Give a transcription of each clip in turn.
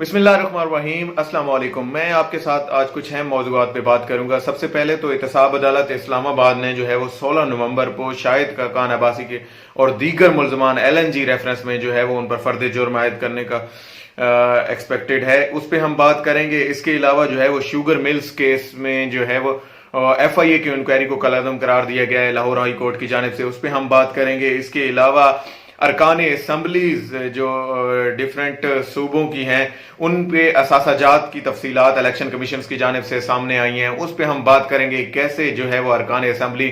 बिस्मिल्लाहिर्रहमानिर्रहीम। अस्सलाम वालेकुम। मैं आपके साथ आज कुछ अहम मौज़ूआत पे बात करूंगा। सबसे पहले तो एहतसाब अदालत इस्लामाबाद ने जो है वो 16 नवंबर को शाहिद खाकान अब्बासी के और दीगर मुल्ज़मान LNG रेफरेंस में जो है वो उन पर फर्द जुर्म आयद करने का एक्सपेक्टेड है, उस पर हम बात करेंगे। इसके अलावा जो है वो शुगर मिल्स केस में जो है वो FIA की इंक्वायरी को कलअदम करार दिया गया है लाहौर हाई कोर्ट की जानिब से, उस पर हम बात करेंगे। इसके अलावा अरकान असम्बलीज जो डिफरेंट सूबों की हैं उन पे असासाजात की तफसीलात इलेक्शन कमीशन की जानिब से सामने आई हैं, उस पे हम बात करेंगे। कैसे जो है वो अरकान असम्बली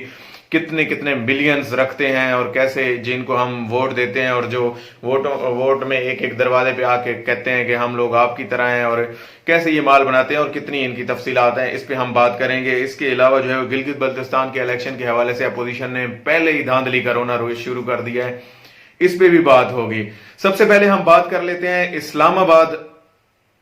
कितने कितने बिलियंस रखते हैं और कैसे जिनको हम वोट देते हैं और जो वोट में एक एक दरवाजे पे आके कहते हैं कि हम लोग आपकी तरह हैं, और कैसे ये माल बनाते हैं और कितनी इनकी तफसीलात हैं, इस पे हम बात करेंगे। इसके अलावा जो है वो गिलगित बल्तिस्तान के इलेक्शन के हवाले से अपोजिशन ने पहले ही धांधली का रोना रोज शुरू कर दिया है, इस पे भी बात होगी। सबसे पहले हम बात कर लेते हैं इस्लामाबाद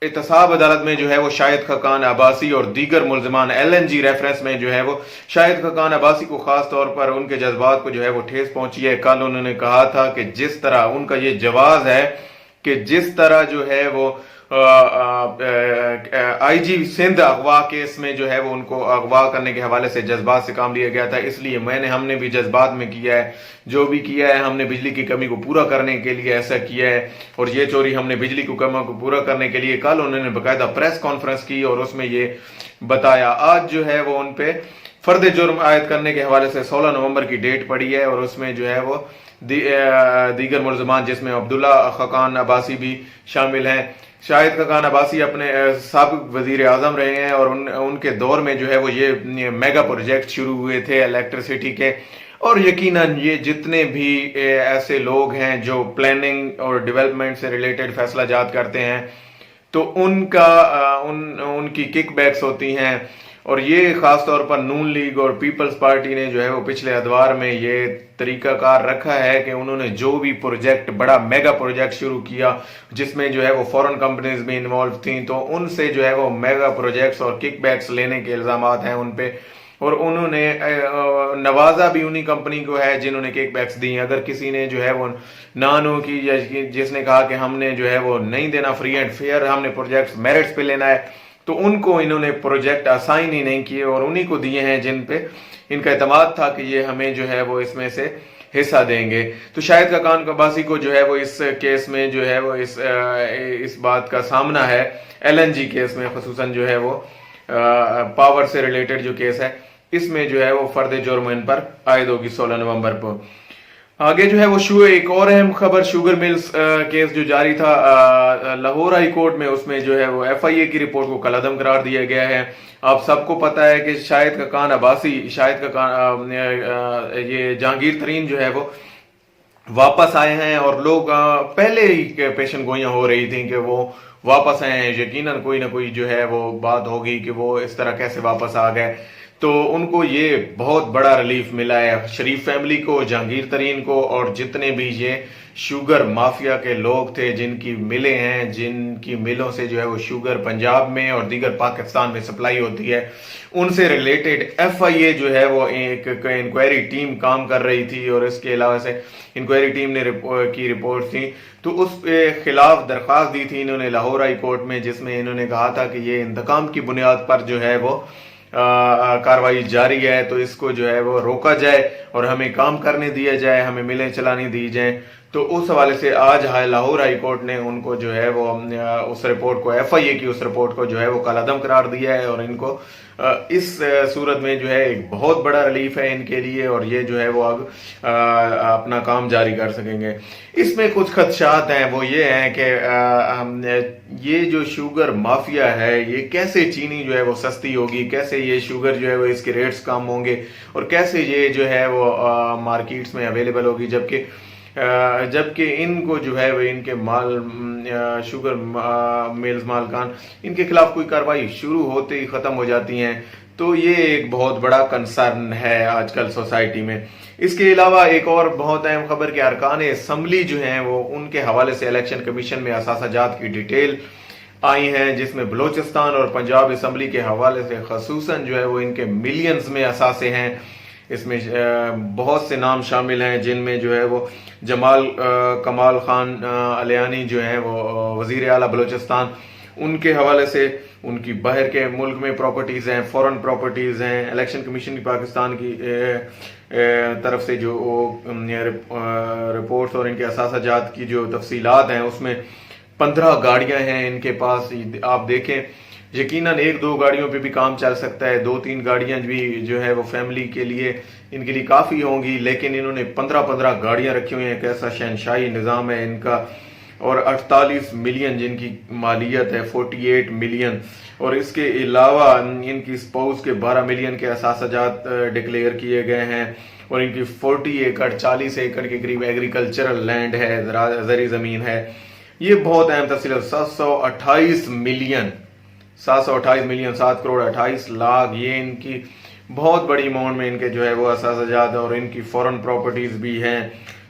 एहतसाब अदालत में जो है वो शाहिद खाकान अब्बासी और दीगर मुल्ज़मान LNG रेफरेंस में जो है वो शाहिद खाकान अब्बासी को खास तौर पर उनके जज्बात को जो है वो ठेस पहुंची है। कल उन्होंने कहा था कि जिस तरह उनका ये जवाब है कि जिस तरह जो है वो IG सिंध अगवा केस में जो है वो उनको अगवा करने के हवाले से जज्बात से काम लिया गया था, इसलिए हमने भी जज्बात में किया है। जो भी किया है हमने बिजली की कमी को पूरा करने के लिए ऐसा किया है, और ये चोरी हमने बिजली की कमी को पूरा करने के लिए। कल उन्होंने बाकायदा प्रेस कॉन्फ्रेंस की और उसमें ये बताया। आज जो है वो उन पे फर्द जुर्म आयद करने के हवाले से 16 नवंबर की डेट पड़ी है, और उसमें जो है वो दीगर मुल्ज़मान जिसमें अब्दुल्ला खाकान अब्बासी भी शामिल हैं। शाहिद खाकान अब्बासी अपने साबिक वजीर आजम रहे हैं, और उनके दौर में जो है वो ये मेगा प्रोजेक्ट शुरू हुए थे इलेक्ट्रिसिटी के। और यकीनन ये जितने भी ऐसे लोग हैं जो प्लानिंग और डेवलपमेंट से रिलेटेड फैसला जात करते हैं, तो उनकी किकबैक्स होती हैं। और ये खास तौर पर नून लीग और पीपल्स पार्टी ने जो है वो पिछले अदवार में ये तरीकाकार रखा है कि उन्होंने जो भी प्रोजेक्ट बड़ा मेगा प्रोजेक्ट शुरू किया जिसमें जो है वो फॉरेन कंपनीज भी इन्वॉल्व थी, तो उनसे जो है वो मेगा प्रोजेक्ट्स और किकबैक्स लेने के इल्जामात हैं उन पे। और उन्होंने नवाजा भी उन्हीं कंपनी को है जिन्होंने किकबैक्स दी। अगर किसी ने जो है वो नानो की या जिसने कहा कि हमने जो है वो नहीं देना फ्री एंड फेयर, हमने प्रोजेक्ट्स मेरिट्स पे लेना है, तो उनको इन्होंने प्रोजेक्ट असाइन ही नहीं किए और उन्हीं को दिए हैं जिन पे इनका एतमाद था कि ये हमें जो है वो इसमें से हिस्सा देंगे। तो शाहिद खाकान अब्बासी को जो है वो इस केस में जो है वो इस बात का सामना है। LNG केस में खसूसन जो है वो पावर से रिलेटेड जो केस है, इसमें जो है वो फर्द जुर्म इन पर आयद होगी 16 नवंबर को। आगे जो है वो एक और अहम खबर, शुगर मिल्स केस जो जारी था लाहौर हाई कोर्ट में, उसमें जो है वो FIA की रिपोर्ट को कलअदम करार दिया गया है। आप सबको पता है कि शाहिद खाकान अब्बासी ये जहांगीर तरीन जो है वो वापस आए हैं, और लोग पहले ही पेशन गोइयां हो रही थी कि वो वापस आए हैं। यकीनन कोई ना कोई जो है वो बात होगी कि वो इस तरह कैसे वापस आ गए। तो उनको ये बहुत बड़ा रिलीफ मिला है, शरीफ फैमिली को, जहांगीर तरीन को, और जितने भी ये शुगर माफिया के लोग थे जिनकी मिलें हैं, जिनकी मिलों से जो है वो शुगर पंजाब में और दीगर पाकिस्तान में सप्लाई होती है, उनसे रिलेटेड FIA जो है वो एक इंक्वायरी टीम काम कर रही थी। और इसके अलावा से इंक्वायरी टीम ने की रिपोर्ट थी, तो उस खिलाफ दरख्वास्त दी थी इन्होंने लाहौर हाई कोर्ट में, जिसमें इन्होंने कहा था कि ये इंतकाम की बुनियाद पर जो है वो कार्रवाई जारी है, तो इसको जो है वो रोका जाए और हमें काम करने दिया जाए, हमें मिलें चलानी दी जाए। तो उस हवाले से आज लाहौर हाई कोर्ट ने उनको जो है वो उस रिपोर्ट को, FIA की उस रिपोर्ट को जो है वो कलअदम करार दिया है, और इनको इस सूरत में जो है एक बहुत बड़ा रिलीफ है इनके लिए, और ये जो है वो अब अपना काम जारी कर सकेंगे। इसमें कुछ खदशात हैं, वो ये हैं कि ये जो शुगर माफिया है, ये कैसे चीनी जो है वो सस्ती होगी, कैसे ये शुगर जो है वो इसके रेट्स कम होंगे, और कैसे ये जो है वो मार्केट्स में अवेलेबल होगी, जबकि इनको जो है वो इनके शुगर मिल्स मालकान, इनके खिलाफ कोई कार्रवाई शुरू होते ही खत्म हो जाती हैं। तो ये एक बहुत बड़ा कंसर्न है आजकल सोसाइटी में। इसके अलावा एक और बहुत अहम खबर कि अरकान असम्बली जो हैं वो उनके हवाले से इलेक्शन कमीशन में असासाजात की डिटेल आई हैं, जिसमें बलोचिस्तान और पंजाब असम्बली के हवाले से खसूसन जो है वो इनके मिलियंस में असासे हैं। इसमें बहुत से नाम शामिल हैं, जिनमें जो है वो कमाल खान अलियानी जो है वो वजीर आला बलोचिस्तान, ان کے حوالے سے ان کی باہر کے ملک میں پراپرٹیز ہیں، فورن پراپرٹیز ہیں، الیکشن کمیشن کی پاکستان کی طرف سے جو رپورٹس اور ان کے اثاثہ جات کی جو تفصیلات ہیں اس میں 15 گاڑیاں ہیں ان کے پاس. آپ دیکھیں یقیناً 1-2 گاڑیوں پہ بھی کام چل سکتا ہے، 2-3 گاڑیاں بھی جو ہے وہ فیملی کے لیے ان کے لیے کافی ہوں گی، لیکن انہوں نے 15 گاڑیاں رکھی ہوئی ہیں. کیسا شہنشاہی نظام ہے ان کا. اور 48 ملین جن کی مالیت ہے، 48 ملین، اور اس کے علاوہ ان کی سپاؤس کے 12 ملین کے اثاثہ جات ڈکلیئر کیے گئے ہیں، اور ان کی 40 ایکڑ 40 ایکڑ کے قریب ایگریکلچرل لینڈ ہے، زرعی زمین ہے. یہ بہت اہم تفصیل ہے. 728 ملین 7 کروڑ 28 لاکھ یہ ان کی بہت بڑی اماؤنٹ میں ان کے جو ہے وہ اثاثہ جات اور ان کی فورن پراپرٹیز بھی ہیں.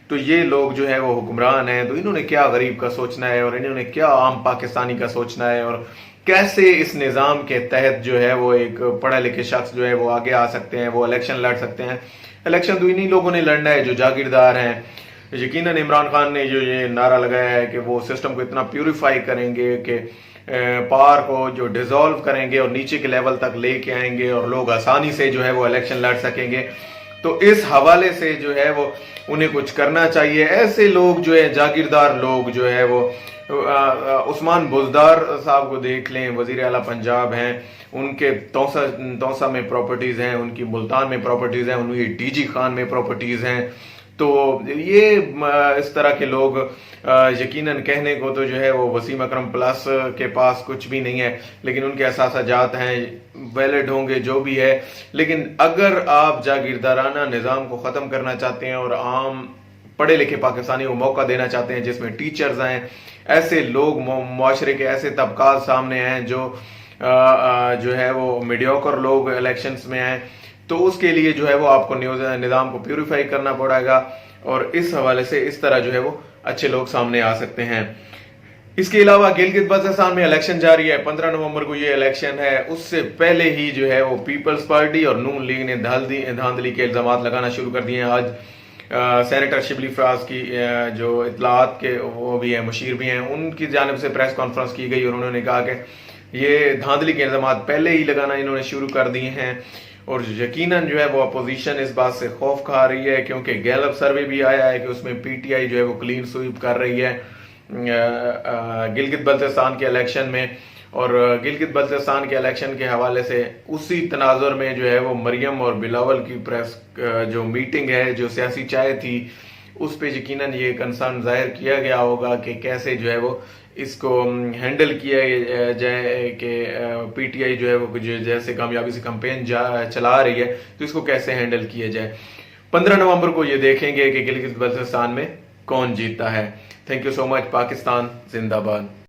تو یہ لوگ جو ہے وہ حکمران ہیں، تو انہوں نے کیا غریب کا سوچنا ہے اور انہوں نے کیا عام پاکستانی کا سوچنا ہے، اور کیسے اس نظام کے تحت جو ہے وہ ایک پڑھے لکھے شخص جو ہے وہ آگے آ سکتے ہیں، وہ الیکشن لڑ سکتے ہیں. الیکشن تو انہی لوگوں نے لڑنا ہے جو جاگیردار ہیں. یقیناً عمران خان نے جو یہ نعرہ لگایا ہے کہ وہ سسٹم کو اتنا پیوریفائی کریں گے کہ پاور کو جو ڈیزالو کریں گے اور نیچے کے لیول تک لے کے آئیں گے اور لوگ آسانی سے جو ہے وہ الیکشن لڑ سکیں گے. تو اس حوالے سے جو ہے وہ انہیں کچھ کرنا چاہیے. ایسے لوگ جو ہے جاگیردار لوگ جو ہے وہ عثمان بزدار صاحب کو دیکھ لیں، وزیر اعلیٰ پنجاب ہیں، ان کے توسا میں پراپرٹیز ہیں، ان کی ملتان میں پراپرٹیز ہیں، ان کی ڈی جی خان میں پراپرٹیز ہیں. تو یہ اس طرح کے لوگ یقیناً کہنے کو تو جو ہے وہ وسیم اکرم پلس کے پاس کچھ بھی نہیں ہے، لیکن ان کے اثاثہ جات ہیں، ویلڈ ہوں گے جو بھی ہے. لیکن اگر آپ جاگیردارانہ نظام کو ختم کرنا چاہتے ہیں اور عام پڑھے لکھے پاکستانی کو موقع دینا چاہتے ہیں جس میں ٹیچرز ہیں، ایسے لوگ معاشرے کے ایسے طبقات سامنے ہیں جو ہے وہ میڈیوکر لوگ الیکشنز میں ہیں، تو اس کے لیے جو ہے وہ آپ کو نظام کو پیوریفائی کرنا پڑے گا، اور اس حوالے سے اس طرح جو ہے وہ اچھے لوگ سامنے آ سکتے ہیں. اس کے علاوہ گلگت بلتستان میں الیکشن جاری ہے. 15 نومبر کو یہ الیکشن ہے. اس سے پہلے ہی جو ہے وہ پیپلز پارٹی اور نون لیگ نے دھاندلی کے الزامات لگانا شروع کر دیے ہیں. آج سینیٹر شبلی فراز کی جو اطلاعات کے وہ بھی ہیں، مشیر بھی ہیں، ان کی جانب سے پریس کانفرنس کی گئی اور انہوں نے کہا کہ یہ دھاندلی کے الزامات پہلے ہی لگانا انہوں نے شروع کر دیے ہیں. اور یقیناً جو ہے وہ اپوزیشن اس بات سے خوف کھا رہی ہے، کیونکہ گیلپ سروے بھی آیا ہے کہ اس میں پی ٹی آئی جو ہے وہ کلین سویپ کر رہی ہے گلگت بلتستان کے الیکشن میں. اور گلگت بلتستان کے الیکشن کے حوالے سے اسی تناظر میں جو ہے وہ مریم اور بلاول کی پریس جو میٹنگ ہے، جو سیاسی چائے تھی، اس پہ یقیناً یہ کنسرن ظاہر کیا گیا ہوگا کہ کیسے جو ہے وہ اس کو ہینڈل کیا جائے کہ پی ٹی آئی جو ہے وہ جیسے کامیابی سے کمپین چلا رہی ہے تو اس کو کیسے ہینڈل کیا جائے. 15 نومبر کو یہ دیکھیں گے کہ گلگت بلتستان میں کون جیتتا ہے. تھینک یو سو مچ. پاکستان زندہ باد.